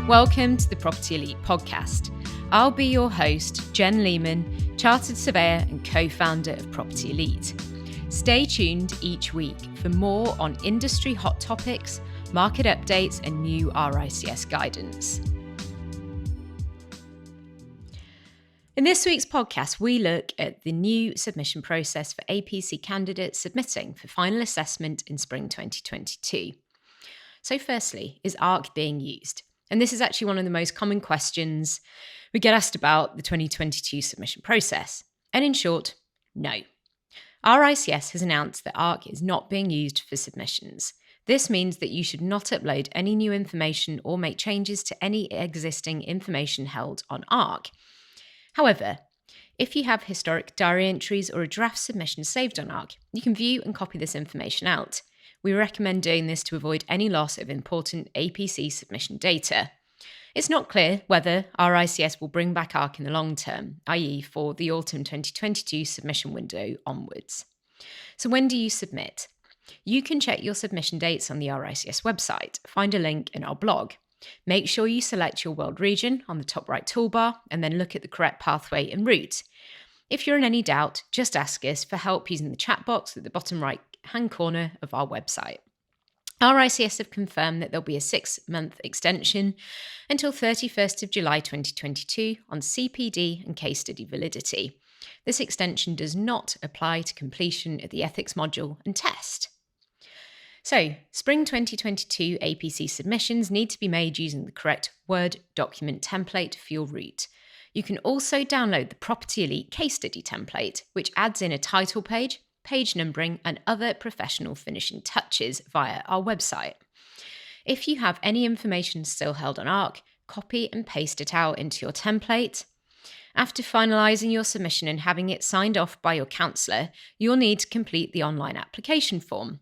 Welcome to the Property Elite podcast. I'll be your host, Jen Lehman, chartered surveyor and co-founder of Property Elite. Stay tuned each week for more on industry hot topics, market updates and new RICS guidance. In this week's podcast, we look at the new submission process for APC candidates submitting for final assessment in spring 2022. So firstly, is ARC being used? And this is actually one of the most common questions we get asked about the 2022 submission process. And in short, no. RICS has announced that ARC is not being used for submissions. This means that you should not upload any new information or make changes to any existing information held on ARC. However, if you have historic diary entries or a draft submission saved on ARC, you can view and copy this information out. We recommend doing this to avoid any loss of important APC submission data. It's not clear whether RICS will bring back ARC in the long term, i.e. for the autumn 2022 submission window onwards. So when do you submit? You can check your submission dates on the RICS website. Find a link in our blog. Make sure you select your world region on the top right toolbar and then look at the correct pathway and route. If you're in any doubt, just ask us for help using the chat box at the bottom right-hand corner of our website. RICS have confirmed that there'll be a 6-month extension until 31st of July 2022 on CPD and case study validity. This extension does not apply to completion of the ethics module and test. So, spring 2022 APC submissions need to be made using the correct Word document template for your route. You can also download the Property Elite case study template, which adds in a title page, page numbering, and other professional finishing touches via our website. If you have any information still held on ARC, copy and paste it out into your template. After finalising your submission and having it signed off by your counsellor, you'll need to complete the online application form.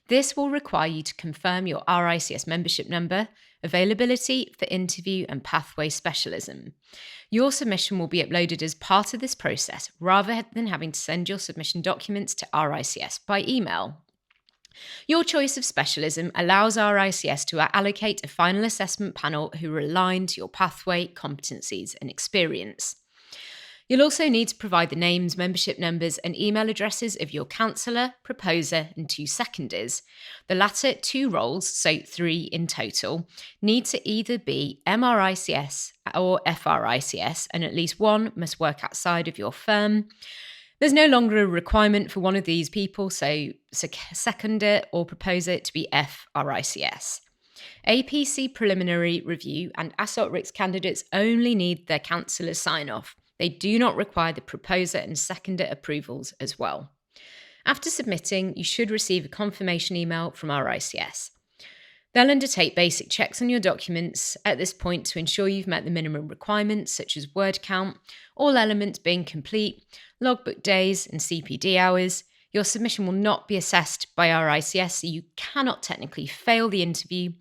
This will require you to confirm your RICS membership number, availability for interview and pathway specialism. Your submission will be uploaded as part of this process rather than having to send your submission documents to RICS by email. Your choice of specialism allows RICS to allocate a final assessment panel who are aligned to your pathway, competencies and experience. You'll also need to provide the names, membership numbers and email addresses of your counsellor, proposer and 2 seconders. The latter 2 roles, so 3 in total, need to either be MRICS or FRICS, and at least one must work outside of your firm. There's no longer a requirement for one of these people, so seconder or proposer to be FRICS. APC preliminary review and ASSOT RICS candidates only need their counsellor's sign-off. They do not require the proposer and seconder approvals as well. After submitting, you should receive a confirmation email from RICS. They'll undertake basic checks on your documents at this point to ensure you've met the minimum requirements such as word count, all elements being complete, logbook days and CPD hours. Your submission will not be assessed by RICS, so you cannot technically fail the interview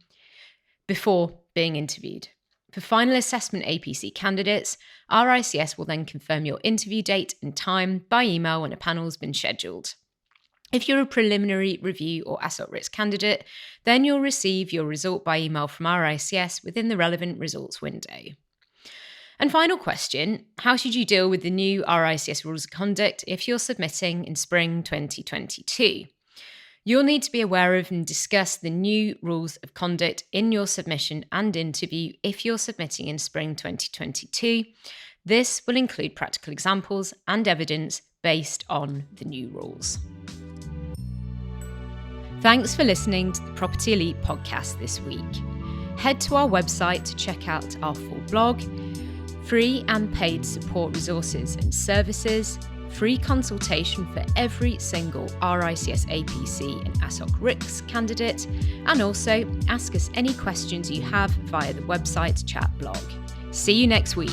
before being interviewed. For final assessment APC candidates, RICS will then confirm your interview date and time by email when a panel has been scheduled. If you're a preliminary review or ASSOT RICS candidate, then you'll receive your result by email from RICS within the relevant results window. And final question, how should you deal with the new RICS rules of conduct if you're submitting in spring 2022? You'll need to be aware of and discuss the new rules of conduct in your submission and interview if you're submitting in spring 2022. This will include practical examples and evidence based on the new rules. Thanks for listening to the Property Elite podcast this week. Head to our website to check out our full blog, free and paid support resources and services, free consultation for every single RICS APC and ASSOT RICS candidate, and also ask us any questions you have via the website chat blog. See you next week.